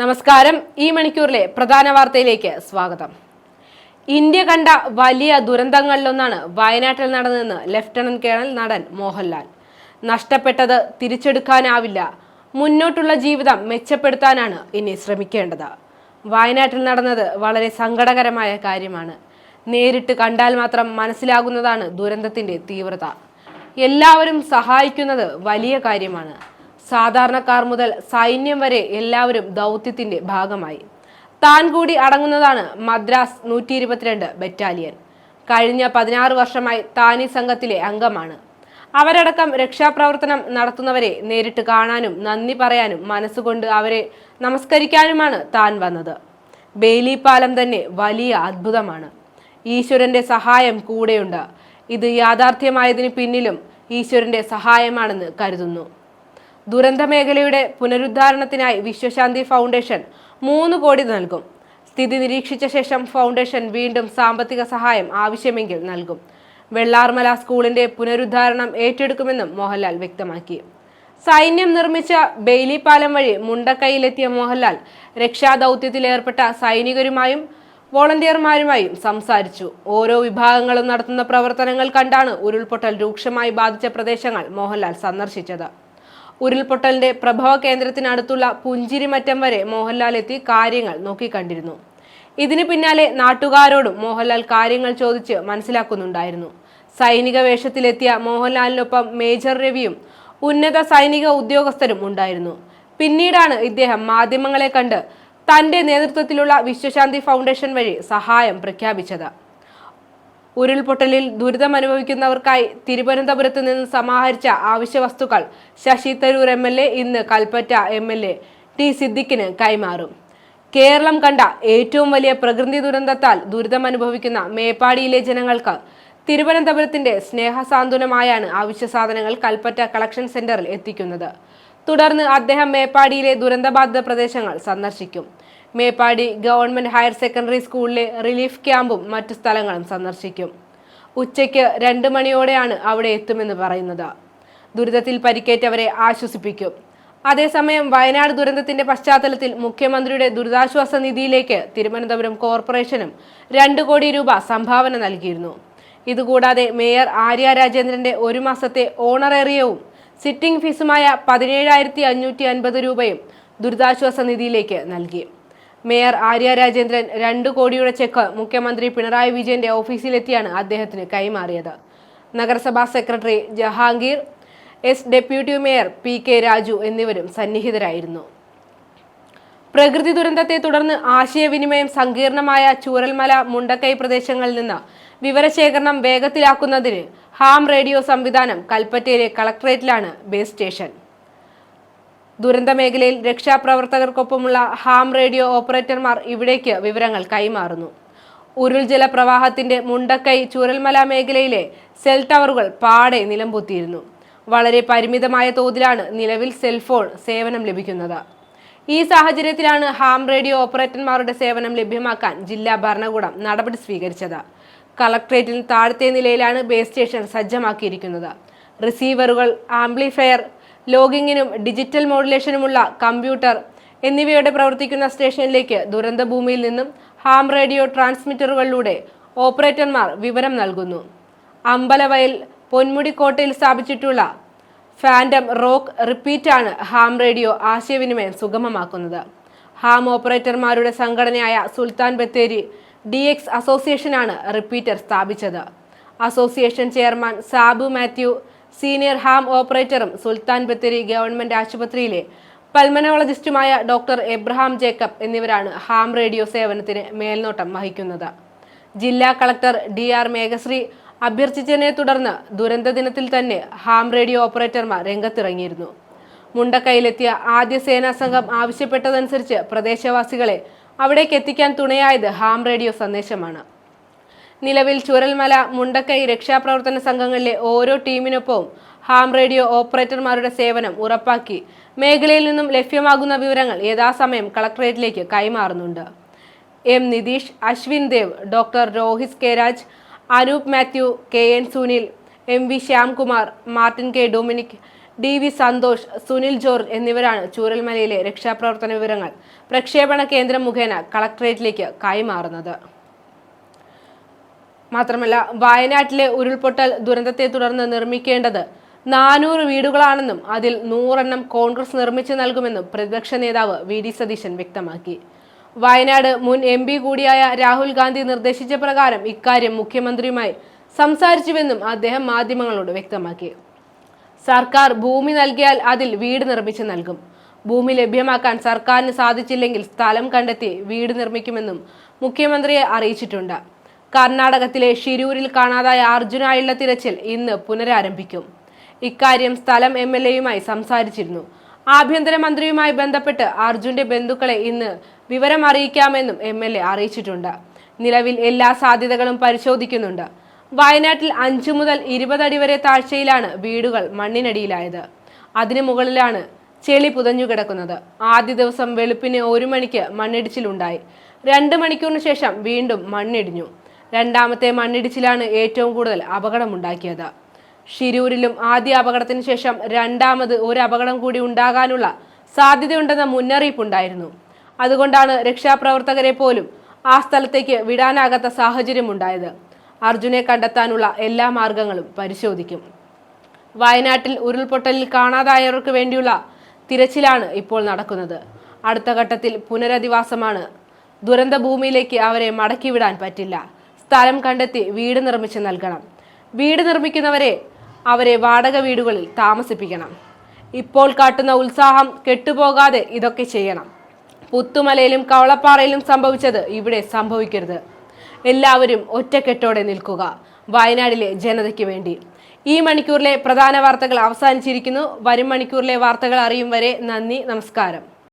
നമസ്കാരം. ഈ മണിക്കൂറിലെ പ്രധാന വാർത്തയിലേക്ക് സ്വാഗതം. ഇന്ത്യ കണ്ട വലിയ ദുരന്തങ്ങളിലൊന്നാണ് വയനാട്ടിൽ നടന്നതെന്ന് ലഫ്റ്റനന്റ് കേണൽ നടൻ മോഹൻലാൽ. നഷ്ടപ്പെട്ടത് തിരിച്ചെടുക്കാനാവില്ല, മുന്നോട്ടുള്ള ജീവിതം മെച്ചപ്പെടുത്താനാണ് ഇനി ശ്രമിക്കേണ്ടത്. വയനാട്ടിൽ നടന്നത് വളരെ സങ്കടകരമായ കാര്യമാണ്. നേരിട്ട് കണ്ടാൽ മാത്രം മനസ്സിലാകുന്നതാണ് ദുരന്തത്തിന്റെ തീവ്രത. എല്ലാവരും സഹായിക്കുന്നത് വലിയ കാര്യമാണ്. സാധാരണക്കാർ മുതൽ സൈന്യം വരെ എല്ലാവരും ദൗത്യത്തിന്റെ ഭാഗമായി. താൻ കൂടി അടങ്ങുന്നതാണ് മദ്രാസ് 122 ബറ്റാലിയൻ. കഴിഞ്ഞ 16 വർഷമായി താൻ ഈ സംഘത്തിലെ അംഗമാണ്. അവരടക്കം രക്ഷാപ്രവർത്തനം നടത്തുന്നവരെ നേരിട്ട് കാണാനും നന്ദി പറയാനും മനസ്സുകൊണ്ട് അവരെ നമസ്കരിക്കാനുമാണ് താൻ വന്നത്. ബെയിലി പാലം തന്നെ വലിയ അത്ഭുതമാണ്. ഈശ്വരന്റെ സഹായം കൂടെയുണ്ട്. ഇത് യാഥാർത്ഥ്യമായതിന് പിന്നിലും ഈശ്വരന്റെ സഹായമാണെന്ന് കരുതുന്നു. ദുരന്ത മേഖലയുടെ പുനരുദ്ധാരണത്തിനായി വിശ്വശാന്തി ഫൗണ്ടേഷൻ 3 കോടി നൽകും. സ്ഥിതി നിരീക്ഷിച്ച ശേഷം ഫൗണ്ടേഷൻ വീണ്ടും സാമ്പത്തിക സഹായം ആവശ്യമെങ്കിൽ നൽകും. വെള്ളാർമല സ്കൂളിന്റെ പുനരുദ്ധാരണം ഏറ്റെടുക്കുമെന്നും മോഹൻലാൽ വ്യക്തമാക്കി. സൈന്യം നിർമ്മിച്ച ബെയിലി പാലം വഴി മുണ്ടക്കൈയിലെത്തിയ മോഹൻലാൽ രക്ഷാദൗത്യത്തിലേർപ്പെട്ട സൈനികരുമായും വോളണ്ടിയർമാരുമായും സംസാരിച്ചു. ഓരോ വിഭാഗങ്ങളും നടത്തുന്ന പ്രവർത്തനങ്ങൾ കണ്ടാണ് ഉരുൾപൊട്ടൽ രൂക്ഷമായി ബാധിച്ച പ്രദേശങ്ങൾ മോഹൻലാൽ സന്ദർശിച്ചത്. ഉരുൾപൊട്ടലിന്റെ പ്രഭവ കേന്ദ്രത്തിനടുത്തുള്ള പുഞ്ചിരിമറ്റം വരെ മോഹൻലാൽ എത്തി കാര്യങ്ങൾ നോക്കിക്കണ്ടിരുന്നു. ഇതിന് പിന്നാലെ നാട്ടുകാരോടും മോഹൻലാൽ കാര്യങ്ങൾ ചോദിച്ച് മനസ്സിലാക്കുന്നുണ്ടായിരുന്നു. സൈനിക വേഷത്തിലെത്തിയ മോഹൻലാലിനൊപ്പം മേജർ രവിയും ഉന്നത സൈനിക ഉദ്യോഗസ്ഥരും ഉണ്ടായിരുന്നു. പിന്നീടാണ് ഇദ്ദേഹം മാധ്യമങ്ങളെ കണ്ട് തന്റെ നേതൃത്വത്തിലുള്ള വിശ്വശാന്തി ഫൗണ്ടേഷൻ വഴി സഹായം പ്രഖ്യാപിച്ചത്. ഉരുൾപൊട്ടലിൽ ദുരിതമനുഭവിക്കുന്നവർക്കായി തിരുവനന്തപുരത്ത് നിന്ന് സമാഹരിച്ച അവശ്യ വസ്തുക്കൾ ശശി തരൂർ MLA ഇന്ന് കൽപ്പറ്റ MLA ടി സിദ്ദിഖിന് കൈമാറും. കേരളം കണ്ട ഏറ്റവും വലിയ പ്രകൃതി ദുരന്തത്താൽ ദുരിതമനുഭവിക്കുന്ന മേപ്പാടിയിലെ ജനങ്ങൾക്ക് തിരുവനന്തപുരത്തിന്റെ സ്നേഹസാന്ത്വനമായാണ് അവശ്യ സാധനങ്ങൾ കൽപ്പറ്റ കളക്ഷൻ സെന്ററിൽ എത്തിക്കുന്നത്. തുടർന്ന് അദ്ദേഹം മേപ്പാടിയിലെ ദുരന്തബാധിത പ്രദേശങ്ങൾ സന്ദർശിക്കും. മേപ്പാടി ഗവൺമെന്റ് ഹയർ സെക്കൻഡറി സ്കൂളിലെ റിലീഫ് ക്യാമ്പും മറ്റു സ്ഥലങ്ങളും സന്ദർശിക്കും. ഉച്ചയ്ക്ക് 2 മണിയോടെയാണ് അവിടെ എത്തുമെന്ന് പറയുന്നത്. ദുരിതത്തിൽ പരിക്കേറ്റവരെ ആശ്വസിപ്പിക്കും. അതേസമയം വയനാട് ദുരന്തത്തിന്റെ പശ്ചാത്തലത്തിൽ മുഖ്യമന്ത്രിയുടെ ദുരിതാശ്വാസ നിധിയിലേക്ക് തിരുവനന്തപുരം കോർപ്പറേഷനും 2 കോടി രൂപ സംഭാവന നൽകിയിരുന്നു. ഇതുകൂടാതെ മേയർ ആര്യ രാജേന്ദ്രന്റെ 1 മാസത്തെ ഓണറേറിയവും സിറ്റിംഗ് ഫീസുമായ 17,550 രൂപയും ദുരിതാശ്വാസ നിധിയിലേക്ക് നൽകി. മേയർ ആര്യ രാജേന്ദ്രൻ 2 കോടിയുടെ ചെക്ക് മുഖ്യമന്ത്രി പിണറായി വിജയന്റെ ഓഫീസിലെത്തിയാണ് അദ്ദേഹത്തിന് കൈമാറിയത്. നഗരസഭാ secretary Jahangir S, deputy mayor PK Raju എന്നിവരും സന്നിഹിതരായിരുന്നു. പ്രകൃതി ദുരന്തത്തെ തുടർന്ന് ആശയവിനിമയം സങ്കീർണമായ ചൂരൽമല മുണ്ടക്കൈ പ്രദേശങ്ങളിൽ നിന്ന് വിവരശേഖരണം വേഗത്തിലാക്കുന്നതിന് ഹാം റേഡിയോ സംവിധാനം കൽപ്പറ്റയിലെ കളക്ടറേറ്റിലാണ് ബേസ് സ്റ്റേഷൻ. ദുരന്ത മേഖലയിൽ രക്ഷാപ്രവർത്തകർക്കൊപ്പമുള്ള ഹാം റേഡിയോ ഓപ്പറേറ്റർമാർ ഇവിടേക്ക് വിവരങ്ങൾ കൈമാറുന്നു. ഉരുൾജല പ്രവാഹത്തിന്റെ മുണ്ടക്കൈ ചൂരൽമല മേഖലയിലെ സെൽ ടവറുകൾ പാടെ നിലംപൊത്തിയിരുന്നു. വളരെ പരിമിതമായ തോതിലാണ് നിലവിൽ സെൽഫോൺ സേവനം ലഭിക്കുന്നത്. ഈ സാഹചര്യത്തിലാണ് ഹാം റേഡിയോ ഓപ്പറേറ്റർമാരുടെ സേവനം ലഭ്യമാക്കാൻ ജില്ലാ ഭരണകൂടം നടപടി സ്വീകരിച്ചത്. കളക്ട്രേറ്റിൽ താഴത്തെ നിലയിലാണ് ബേസ് സ്റ്റേഷൻ സജ്ജമാക്കിയിരിക്കുന്നത്. റിസീവറുകൾ, ആംപ്ലിഫയർ, ലോഗിങ്ങിനും ഡിജിറ്റൽ മോഡുലേഷനുമുള്ള കമ്പ്യൂട്ടർ എന്നിവയോടെ പ്രവർത്തിക്കുന്ന സ്റ്റേഷനിലേക്ക് ദുരന്തഭൂമിയിൽ നിന്നും ഹാം റേഡിയോ ട്രാൻസ്മിറ്ററുകളിലൂടെ ഓപ്പറേറ്റർമാർ വിവരം നൽകുന്നു. അമ്പലവയൽ പൊന്മുടിക്കോട്ടയിൽ സ്ഥാപിച്ചിട്ടുള്ള ഫാൻഡം റോക്ക് റിപ്പീറ്റാണ് ഹാം റേഡിയോ ആശയവിനിമയം സുഗമമാക്കുന്നത്. ഹാം ഓപ്പറേറ്റർമാരുടെ സംഘടനയായ സുൽത്താൻ ബത്തേരി DX അസോസിയേഷനാണ് റിപ്പീറ്റർ സ്ഥാപിച്ചത്. Association chairman Sabu Mathew, senior ham ഓപ്പറേറ്ററും സുൽത്താൻ ബത്തേരി ഗവൺമെന്റ് ആശുപത്രിയിലെ പൾമനോളജിസ്റ്റുമായ ഡോക്ടർ എബ്രഹാം ജേക്കബ് എന്നിവരാണ് ഹാം റേഡിയോ സേവനത്തിന് മേൽനോട്ടം വഹിക്കുന്നത്. ജില്ലാ കളക്ടർ DR മേഘശ്രീ അഭ്യർത്ഥിച്ചതിനെ തുടർന്ന് ദുരന്ത ദിനത്തിൽ തന്നെ ഹാം റേഡിയോ ഓപ്പറേറ്റർമാർ രംഗത്തിറങ്ങിയിരുന്നു. മുണ്ടക്കൈയിലെത്തിയ ആദ്യ സേനാ സംഘം ആവശ്യപ്പെട്ടതനുസരിച്ച് പ്രദേശവാസികളെ അവിടേക്ക് എത്തിക്കാൻ തുണയായത് ഹാം റേഡിയോ സന്ദേശമാണ്. നിലവിൽ ചൂരൽമല, മുണ്ടക്കൈ രക്ഷാപ്രവർത്തന സംഘങ്ങളിലെ ഓരോ ടീമിനൊപ്പവും ഹാം റേഡിയോ ഓപ്പറേറ്റർമാരുടെ സേവനം ഉറപ്പാക്കി മേഖലയിൽ നിന്നും ലഭ്യമാകുന്ന വിവരങ്ങൾ യഥാസമയം കളക്ടറേറ്റിലേക്ക് കൈമാറുന്നുണ്ട്. M Nitish, Ashwin Dev, doctor Rohit K Raj, Anoop Mathew, KN Sunil, MV Shyamkumar, Martin K Dominic, DV Santhosh, Sunil George എന്നിവരാണ് ചൂരൽമലയിലെ രക്ഷാപ്രവർത്തന വിവരങ്ങൾ പ്രക്ഷേപണ കേന്ദ്രം മുഖേന കളക്ടറേറ്റിലേക്ക് കൈമാറുന്നത്. മാത്രമല്ല, വയനാട്ടിലെ ഉരുൾപൊട്ടൽ ദുരന്തത്തെ തുടർന്ന് നിർമ്മിക്കേണ്ടത് 400 വീടുകളാണെന്നും അതിൽ 100 എണ്ണം കോൺഗ്രസ് നിർമ്മിച്ചു നൽകുമെന്നും പ്രതിപക്ഷ നേതാവ് VD സതീശൻ വ്യക്തമാക്കി. വയനാട് മുൻ MP കൂടിയായ രാഹുൽ ഗാന്ധി നിർദ്ദേശിച്ച പ്രകാരം ഇക്കാര്യം മുഖ്യമന്ത്രിയുമായി സംസാരിച്ചുവെന്നും അദ്ദേഹം മാധ്യമങ്ങളോട് വ്യക്തമാക്കി. സർക്കാർ ഭൂമി നൽകിയാൽ അതിൽ വീട് നിർമ്മിച്ചു നൽകും. ഭൂമി ലഭ്യമാക്കാൻ സർക്കാരിന് സാധിച്ചില്ലെങ്കിൽ സ്ഥലം കണ്ടെത്തി വീട് നിർമ്മിക്കുമെന്നും മുഖ്യമന്ത്രിയെ അറിയിച്ചിട്ടുണ്ട്. കർണാടകത്തിലെ ഷിരൂരിൽ കാണാതായ അർജുനായുള്ള തിരച്ചിൽ ഇന്ന് പുനരാരംഭിക്കും. ഇക്കാര്യം സ്ഥലം MLAയുമായി സംസാരിച്ചിരുന്നു. ആഭ്യന്തരമന്ത്രിയുമായി ബന്ധപ്പെട്ട് അർജുന്റെ ബന്ധുക്കളെ ഇന്ന് വിവരം അറിയിക്കാമെന്നും MLA അറിയിച്ചിട്ടുണ്ട്. നിലവിൽ എല്ലാ സാധ്യതകളും പരിശോധിക്കുന്നുണ്ട്. വയനാട്ടിൽ 5 മുതൽ 20 അടി വരെ താഴ്ചയിലാണ് വീടുകൾ മണ്ണിനടിയിലായത്. അതിനു മുകളിലാണ് ചെളി പുതഞ്ഞു കിടക്കുന്നത്. ആദ്യ ദിവസം വെളുപ്പിന് 1 മണിക്ക് മണ്ണിടിച്ചിലുണ്ടായി. 2 മണിക്കൂറിന് ശേഷം വീണ്ടും മണ്ണിടിഞ്ഞു. രണ്ടാമത്തെ മണ്ണിടിച്ചിലാണ് ഏറ്റവും കൂടുതൽ അപകടമുണ്ടാക്കിയത്. ഷിരൂരിലും ആദ്യ അപകടത്തിന് ശേഷം രണ്ടാമത് ഒരു അപകടം കൂടി ഉണ്ടാകാനുള്ള സാധ്യതയുണ്ടെന്ന മുന്നറിയിപ്പുണ്ടായിരുന്നു. അതുകൊണ്ടാണ് രക്ഷാപ്രവർത്തകരെ പോലും ആ സ്ഥലത്തേക്ക് വിടാനാകാത്ത സാഹചര്യമുണ്ടായത്. അർജുനെ കണ്ടെത്താനുള്ള എല്ലാ മാർഗങ്ങളും പരിശോധിക്കും. വയനാട്ടിൽ ഉരുൾപൊട്ടലിൽ കാണാതായവർക്ക് വേണ്ടിയുള്ള തിരച്ചിലാണ് ഇപ്പോൾ നടക്കുന്നത്. അടുത്ത ഘട്ടത്തിൽ പുനരധിവാസമാണ്. ദുരന്ത ഭൂമിയിലേക്ക് അവരെ മടക്കിവിടാൻ പറ്റില്ല. സ്ഥലം കണ്ടെത്തി വീട് നിർമ്മിച്ച് നൽകണം. വീട് നിർമ്മിക്കുന്നവരെ അവരെ വാടക വീടുകളിൽ താമസിപ്പിക്കണം. ഇപ്പോൾ കാട്ടുന്ന ഉത്സാഹം കെട്ടുപോകാതെ ഇതൊക്കെ ചെയ്യണം. പുത്തുമലയിലും കവളപ്പാറയിലും സംഭവിച്ചത് ഇവിടെ സംഭവിക്കരുത്. എല്ലാവരും ഒറ്റക്കെട്ടോടെ നിൽക്കുക. വയനാടിലെ ജനതയ്ക്ക് വേണ്ടി. ഈ മണിക്കൂറിലെ പ്രധാന വാർത്തകൾ അവസാനിച്ചിരിക്കുന്നു. വരും മണിക്കൂറിലെ വാർത്തകൾ അറിയും വരെ നന്ദി, നമസ്കാരം.